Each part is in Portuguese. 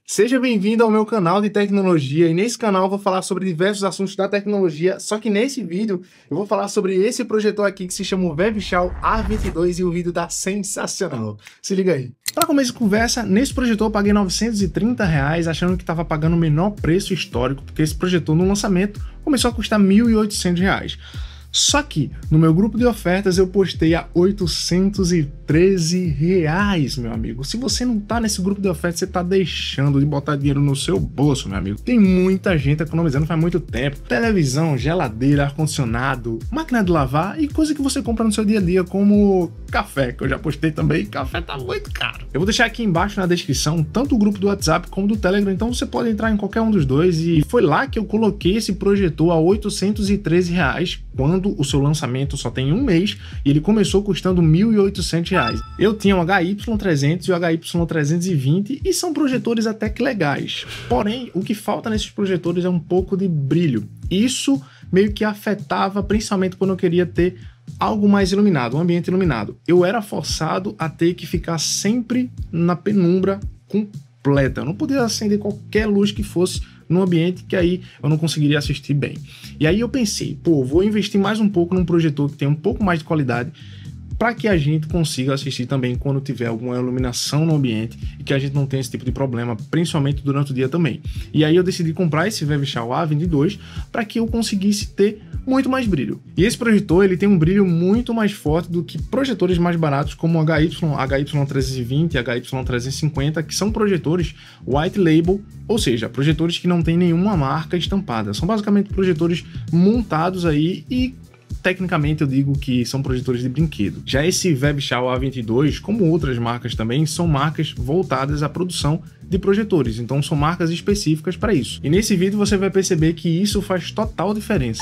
Seja bem-vindo ao meu canal de tecnologia, e nesse canal eu vou falar sobre diversos assuntos da tecnologia, só que nesse vídeo eu vou falar sobre esse projetor aqui que se chama o Webshell A22 e o vídeo tá sensacional. Se liga aí. Para começo de conversa, nesse projetor eu paguei R$930 achando que estava pagando o menor preço histórico, porque esse projetor no lançamento começou a custar R$1.800. Só que no meu grupo de ofertas eu postei a R$813, meu amigo. Se você não tá nesse grupo de ofertas, você tá deixando de botar dinheiro no seu bolso, meu amigo. Tem muita gente economizando faz muito tempo. Televisão, geladeira, ar-condicionado, máquina de lavar e coisa que você compra no seu dia a dia, como café, que eu já postei também. Café tá muito caro. Eu vou deixar aqui embaixo na descrição tanto o grupo do WhatsApp como do Telegram, então você pode entrar em qualquer um dos dois. E foi lá que eu coloquei esse projetor a R$813, quando o seu lançamento só tem um mês e ele começou custando R$1.800. Eu tinha o HY300 e o HY320 e são projetores até que legais. Porém, o que falta nesses projetores é um pouco de brilho. Isso meio que afetava, principalmente quando eu queria ter algo mais iluminado, um ambiente iluminado. Eu era forçado a ter que ficar sempre na penumbra completa. Eu não podia acender qualquer luz que fosse no ambiente, que aí eu não conseguiria assistir bem. E aí eu pensei, vou investir mais um pouco num projetor que tem um pouco mais de qualidade, para que a gente consiga assistir também quando tiver alguma iluminação no ambiente e que a gente não tenha esse tipo de problema, principalmente durante o dia também. E aí eu decidi comprar esse Webshell A22 para que eu conseguisse ter muito mais brilho. E esse projetor ele tem um brilho muito mais forte do que projetores mais baratos como o HY320 e HY350, que são projetores white label, ou seja, projetores que não tem nenhuma marca estampada. São basicamente projetores montados aí e tecnicamente eu digo que são projetores de brinquedo. Já esse Webshell A22, como outras marcas também, são marcas voltadas à produção de projetores, então são marcas específicas para isso. E nesse vídeo você vai perceber que isso faz total diferença.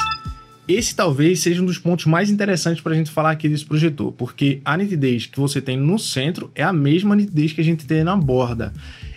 Esse talvez seja um dos pontos mais interessantes para a gente falar aqui desse projetor, porque a nitidez que você tem no centro é a mesma nitidez que a gente tem na borda.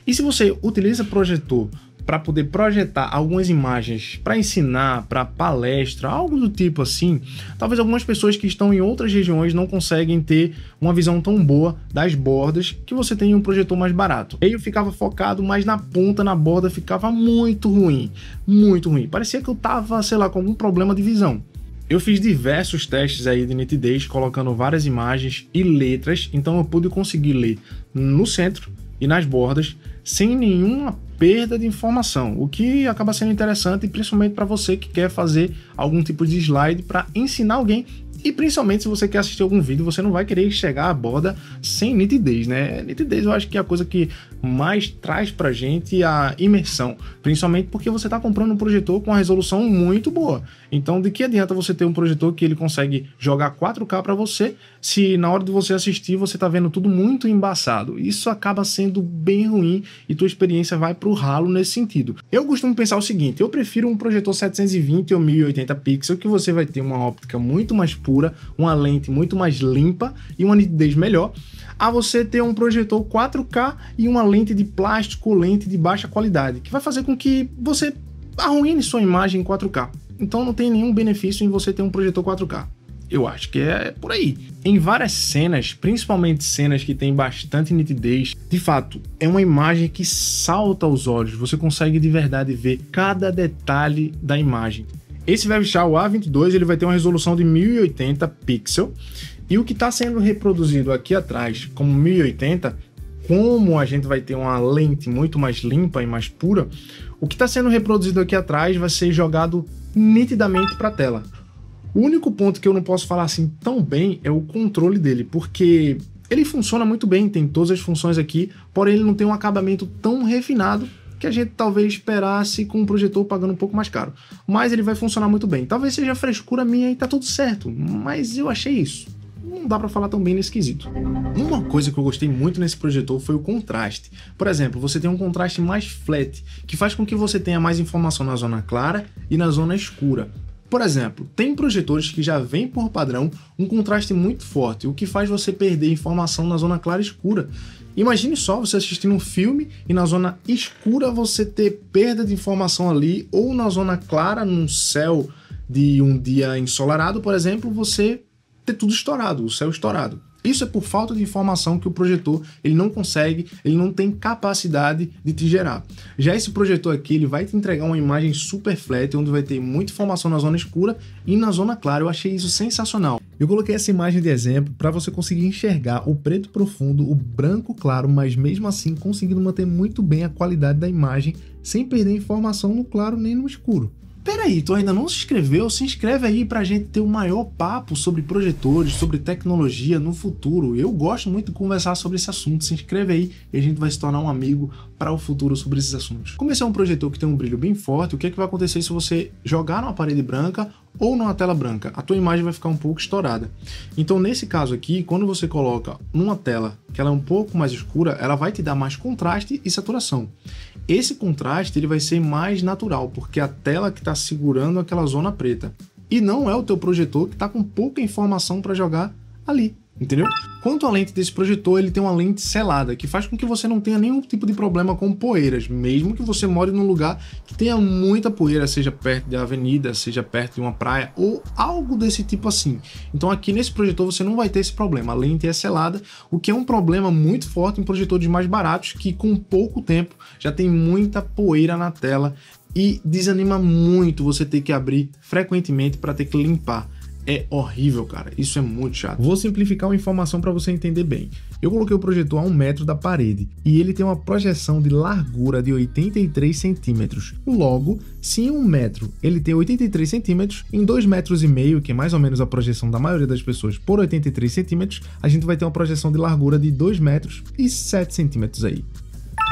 E se você utiliza projetor para poder projetar algumas imagens para ensinar, para palestra, algo do tipo assim, talvez algumas pessoas que estão em outras regiões não conseguem ter uma visão tão boa das bordas que você tem em um projetor mais barato. Eu ficava focado mais na ponta, na borda ficava muito ruim, muito ruim. Parecia que eu tava, sei lá, com algum problema de visão. Eu fiz diversos testes aí de nitidez, colocando várias imagens e letras, então eu pude conseguir ler no centro e nas bordas sem nenhuma perda de informação, o que acaba sendo interessante, principalmente para você que quer fazer algum tipo de slide para ensinar alguém. E principalmente se você quer assistir algum vídeo, você não vai querer chegar à borda sem nitidez, né? Nitidez eu acho que é a coisa que mais traz pra gente a imersão, principalmente porque você tá comprando um projetor com uma resolução muito boa. Então de que adianta você ter um projetor que ele consegue jogar 4K para você, se na hora de você assistir você tá vendo tudo muito embaçado? Isso acaba sendo bem ruim e tua experiência vai pro ralo nesse sentido. Eu costumo pensar o seguinte, eu prefiro um projetor 720 ou 1080 pixels, que você vai ter uma óptica muito mais pura, uma lente muito mais limpa e uma nitidez melhor, a você ter um projetor 4K e uma lente de plástico, lente de baixa qualidade, que vai fazer com que você arruine sua imagem em 4K. Então não tem nenhum benefício em você ter um projetor 4K. Eu acho que é por aí. Em várias cenas, principalmente cenas que tem bastante nitidez, de fato, é uma imagem que salta aos olhos, você consegue de verdade ver cada detalhe da imagem. Esse Webshell A22 ele vai ter uma resolução de 1080 pixels e o que está sendo reproduzido aqui atrás como 1080, como a gente vai ter uma lente muito mais limpa e mais pura, o que está sendo reproduzido aqui atrás vai ser jogado nitidamente para a tela. O único ponto que eu não posso falar assim tão bem é o controle dele, porque ele funciona muito bem, tem todas as funções aqui, porém ele não tem um acabamento tão refinado que a gente talvez esperasse com um projetor pagando um pouco mais caro. Mas ele vai funcionar muito bem. Talvez seja frescura minha e tá tudo certo, mas eu achei isso. Não dá para falar tão bem nesse quesito. Uma coisa que eu gostei muito nesse projetor foi o contraste. Por exemplo, você tem um contraste mais flat, que faz com que você tenha mais informação na zona clara e na zona escura. Por exemplo, tem projetores que já vêm por padrão um contraste muito forte, o que faz você perder informação na zona clara e escura. Imagine só você assistindo um filme e na zona escura você ter perda de informação ali, ou na zona clara, num céu de um dia ensolarado, por exemplo, você ter tudo estourado, o céu estourado. Isso é por falta de informação que o projetor ele não consegue, ele não tem capacidade de te gerar. Já esse projetor aqui, ele vai te entregar uma imagem super flat, onde vai ter muita informação na zona escura e na zona clara. Eu achei isso sensacional. Eu coloquei essa imagem de exemplo para você conseguir enxergar o preto profundo, o branco claro, mas mesmo assim conseguindo manter muito bem a qualidade da imagem sem perder informação no claro nem no escuro. Peraí, tu ainda não se inscreveu? Se inscreve aí pra gente ter o maior papo sobre projetores, sobre tecnologia no futuro. Eu gosto muito de conversar sobre esse assunto. Se inscreve aí e a gente vai se tornar um amigo para o futuro sobre esses assuntos. Como esse é um projetor que tem um brilho bem forte, o que é que vai acontecer se você jogar numa parede branca ou numa tela branca? A tua imagem vai ficar um pouco estourada. Então, nesse caso aqui, quando você coloca numa tela que ela é um pouco mais escura, ela vai te dar mais contraste e saturação. Esse contraste ele vai ser mais natural, porque a tela que está segurando aquela zona preta. E não é o teu projetor que está com pouca informação para jogar ali, entendeu? Quanto à lente desse projetor, ele tem uma lente selada, que faz com que você não tenha nenhum tipo de problema com poeiras, mesmo que você more num lugar que tenha muita poeira, seja perto de avenida, seja perto de uma praia, ou algo desse tipo assim. Então aqui nesse projetor você não vai ter esse problema, a lente é selada, o que é um problema muito forte em projetores mais baratos, que com pouco tempo já tem muita poeira na tela e desanima muito você ter que abrir frequentemente para ter que limpar. É horrível, cara. Isso é muito chato. Vou simplificar uma informação para você entender bem. Eu coloquei o projetor a 1 metro da parede e ele tem uma projeção de largura de 83 centímetros. Logo, se em 1 metro ele tem 83 centímetros, em 2,5 metros, que é mais ou menos a projeção da maioria das pessoas por 83 centímetros, a gente vai ter uma projeção de largura de 2,7 metros aí.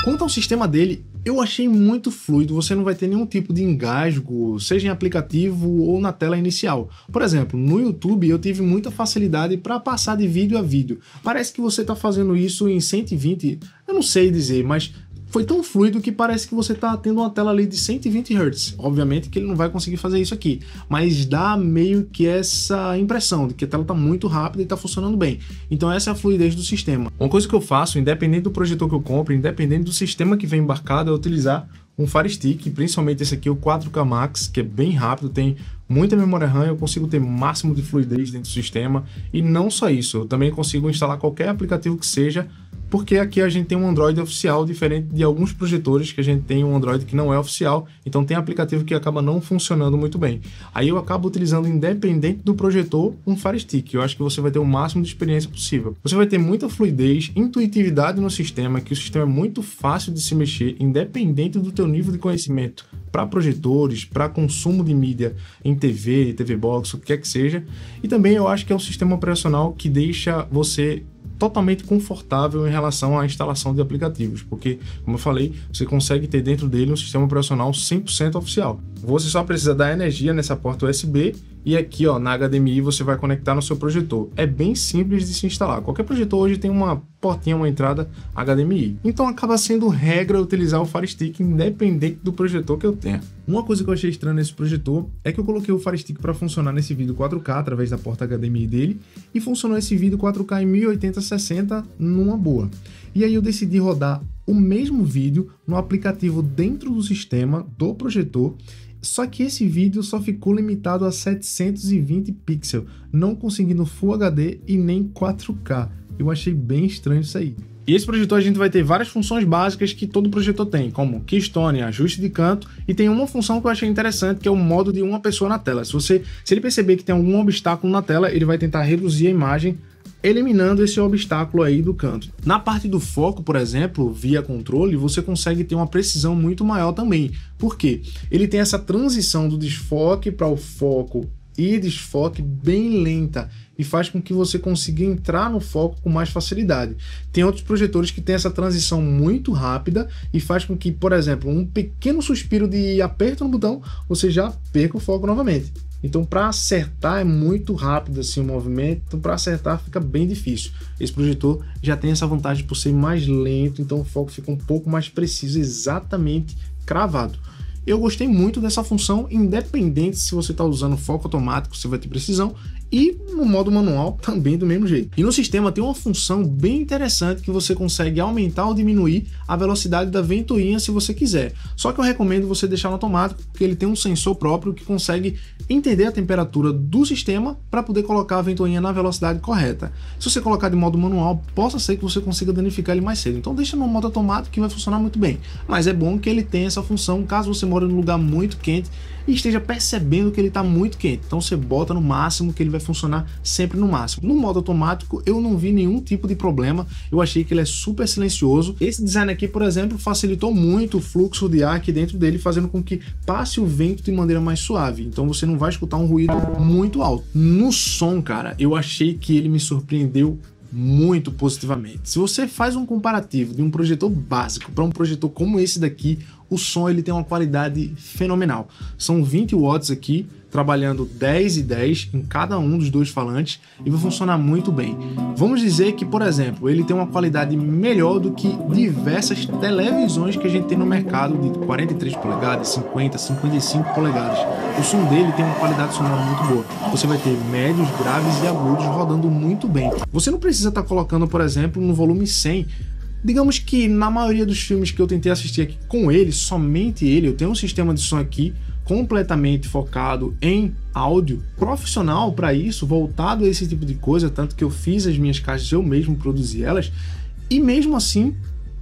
Quanto ao sistema dele, eu achei muito fluido, você não vai ter nenhum tipo de engasgo, seja em aplicativo ou na tela inicial. Por exemplo, no YouTube eu tive muita facilidade para passar de vídeo a vídeo. Parece que você está fazendo isso em 120, eu não sei dizer, mas foi tão fluido que parece que você está tendo uma tela ali de 120 Hz. Obviamente que ele não vai conseguir fazer isso aqui, mas dá meio que essa impressão de que a tela está muito rápida e está funcionando bem. Então essa é a fluidez do sistema. Uma coisa que eu faço, independente do projetor que eu compro, independente do sistema que vem embarcado, é utilizar um Fire Stick, principalmente esse aqui, o 4K Max, que é bem rápido, tem muita memória RAM, eu consigo ter máximo de fluidez dentro do sistema. E não só isso, eu também consigo instalar qualquer aplicativo que seja, porque aqui a gente tem um Android oficial, diferente de alguns projetores que a gente tem um Android que não é oficial, então tem aplicativo que acaba não funcionando muito bem. Aí eu acabo utilizando, independente do projetor, um Fire Stick. Eu acho que você vai ter o máximo de experiência possível. Você vai ter muita fluidez, intuitividade no sistema, que o sistema é muito fácil de se mexer, independente do teu nível de conhecimento, para projetores, para consumo de mídia em TV, TV Box, o que quer que seja. E também eu acho que é um sistema operacional que deixa você totalmente confortável em relação à instalação de aplicativos, porque, como eu falei, você consegue ter dentro dele um sistema operacional 100% oficial. Você só precisa dar energia nessa porta USB e aqui, ó, na HDMI você vai conectar no seu projetor. É bem simples de se instalar. Qualquer projetor hoje tem uma portinha, uma entrada HDMI. Então acaba sendo regra utilizar o Fire Stick independente do projetor que eu tenha. Uma coisa que eu achei estranha nesse projetor é que eu coloquei o Fire Stick para funcionar nesse vídeo 4K através da porta HDMI dele e funcionou esse vídeo 4K em 1080-60 numa boa. E aí eu decidi rodar o mesmo vídeo no aplicativo dentro do sistema do projetor, só que esse vídeo só ficou limitado a 720 pixels, não conseguindo Full HD e nem 4K. Eu achei bem estranho isso aí. E esse projetor a gente vai ter várias funções básicas que todo projetor tem, como keystone, ajuste de canto, e tem uma função que eu achei interessante, que é o modo de uma pessoa na tela. Se ele perceber que tem algum obstáculo na tela, ele vai tentar reduzir a imagem, eliminando esse obstáculo aí do canto. Na parte do foco, por exemplo, via controle, você consegue ter uma precisão muito maior também. Por quê? Ele tem essa transição do desfoque para o foco e desfoque bem lenta e faz com que você consiga entrar no foco com mais facilidade. Tem outros projetores que tem essa transição muito rápida e faz com que, por exemplo, um pequeno suspiro de aperto no botão, você já perca o foco novamente. Então, para acertar é muito rápido assim o movimento, então para acertar fica bem difícil. Esse projetor já tem essa vantagem por ser mais lento, então o foco fica um pouco mais preciso, exatamente cravado. Eu gostei muito dessa função, independente se você está usando foco automático, você vai ter precisão, E no modo manual também do mesmo jeito. E no sistema tem uma função bem interessante que você consegue aumentar ou diminuir a velocidade da ventoinha se você quiser. Só que eu recomendo você deixar no automático, porque ele tem um sensor próprio que consegue entender a temperatura do sistema para poder colocar a ventoinha na velocidade correta. Se você colocar de modo manual, possa ser que você consiga danificar ele mais cedo. Então deixa no modo automático que vai funcionar muito bem. Mas é bom que ele tenha essa função caso você mora num lugar muito quente e esteja percebendo que ele está muito quente. Então você bota no máximo que ele vai funcionar sempre no máximo. No modo automático eu não vi nenhum tipo de problema, eu achei que ele é super silencioso. Esse design aqui, por exemplo, facilitou muito o fluxo de ar aqui dentro dele, fazendo com que passe o vento de maneira mais suave. Então você não vai escutar um ruído muito alto. No som, cara, eu achei que ele me surpreendeu muito positivamente. Se você faz um comparativo de um projetor básico para um projetor como esse daqui, o som ele tem uma qualidade fenomenal. São 20 watts aqui, trabalhando 10 e 10 em cada um dos dois falantes e vai funcionar muito bem. Vamos dizer que, por exemplo, ele tem uma qualidade melhor do que diversas televisões que a gente tem no mercado de 43 polegadas, 50, 55 polegadas. O som dele tem uma qualidade sonora muito boa. Você vai ter médios, graves e agudos rodando muito bem. Você não precisa estar colocando, por exemplo, no volume 100. Digamos que na maioria dos filmes que eu tentei assistir aqui com ele, somente ele, eu tenho um sistema de som aqui completamente focado em áudio profissional para isso, voltado a esse tipo de coisa, tanto que eu fiz as minhas caixas, eu mesmo produzi elas, e mesmo assim,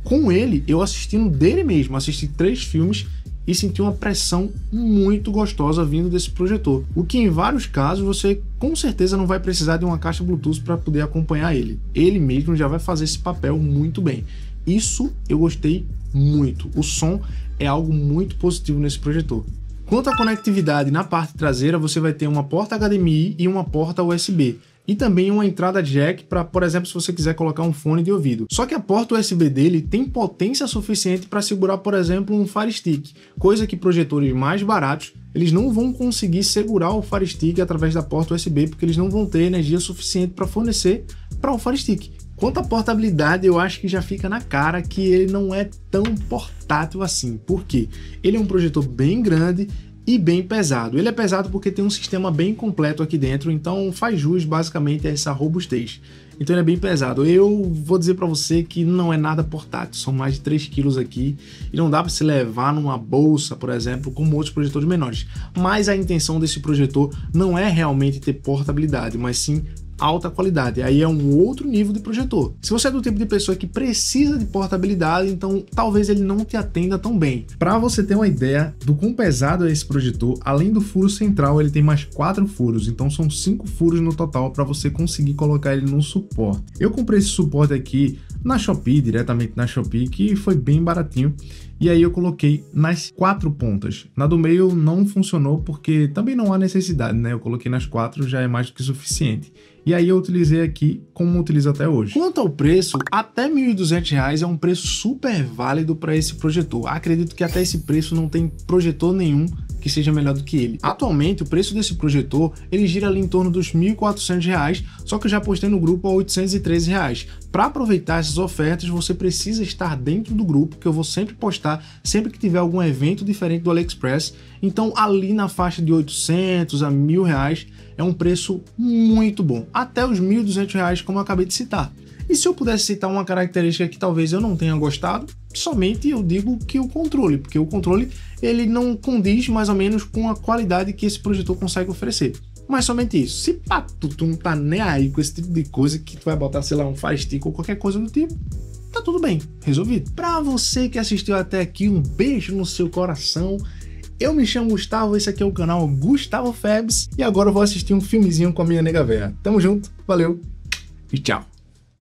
com ele, eu assistindo dele mesmo, assisti 3 filmes e senti uma pressão muito gostosa vindo desse projetor, o que em vários casos você com certeza não vai precisar de uma caixa Bluetooth para poder acompanhar ele. Ele mesmo já vai fazer esse papel muito bem. Isso eu gostei muito. O som é algo muito positivo nesse projetor. Quanto à conectividade, na parte traseira você vai ter uma porta HDMI e uma porta USB. E também uma entrada jack para, por exemplo, se você quiser colocar um fone de ouvido. Só que a porta USB dele tem potência suficiente para segurar, por exemplo, um Fire Stick, coisa que projetores mais baratos eles não vão conseguir segurar o Fire Stick através da porta USB, porque eles não vão ter energia suficiente para fornecer para o Fire Stick. Quanto à portabilidade, eu acho que já fica na cara que ele não é tão portátil assim. Por quê? Ele é um projetor bem grande e bem pesado. Ele é pesado porque tem um sistema bem completo aqui dentro, então faz jus basicamente a essa robustez. Então ele é bem pesado. Eu vou dizer para você que não é nada portátil, são mais de 3 kg aqui e não dá para se levar numa bolsa, por exemplo, como outros projetores menores. Mas a intenção desse projetor não é realmente ter portabilidade, mas sim alta qualidade. Aí é um outro nível de projetor. Se você é do tipo de pessoa que precisa de portabilidade, então talvez ele não te atenda tão bem. Para você ter uma ideia do quão pesado é esse projetor, além do furo central, ele tem mais 4 furos, então são 5 furos no total para você conseguir colocar ele no suporte. Eu comprei esse suporte aqui na Shopee, diretamente na Shopee, que foi bem baratinho. E aí eu coloquei nas 4 pontas. Na do meio não funcionou porque também não há necessidade, né? Eu coloquei nas 4, já é mais do que suficiente. E aí eu utilizei aqui como utilizo até hoje. Quanto ao preço, até R$ 1.200 é um preço super válido para esse projetor. Acredito que até esse preço não tem projetor nenhum que seja melhor do que ele. Atualmente, o preço desse projetor, ele gira ali em torno dos R$ 1.400, só que eu já postei no grupo a R$ 813. Para aproveitar essas ofertas, você precisa estar dentro do grupo, que eu vou sempre postar, sempre que tiver algum evento diferente do AliExpress. Então, ali na faixa de 800 a R$ 1.000, é um preço muito bom. Até os R$ 1.200, como eu acabei de citar. E se eu pudesse citar uma característica que talvez eu não tenha gostado, somente eu digo que o controle, porque o controle ele não condiz mais ou menos com a qualidade que esse projetor consegue oferecer. Mas somente isso. Se pá, tu não tá nem aí com esse tipo de coisa que tu vai botar, sei lá, um Fire Stick ou qualquer coisa do tipo, tá tudo bem, resolvido. Pra você que assistiu até aqui, um beijo no seu coração. Eu me chamo Gustavo, esse aqui é o canal Gustavo Febs e agora eu vou assistir um filmezinho com a minha nega véia. Tamo junto, valeu e tchau.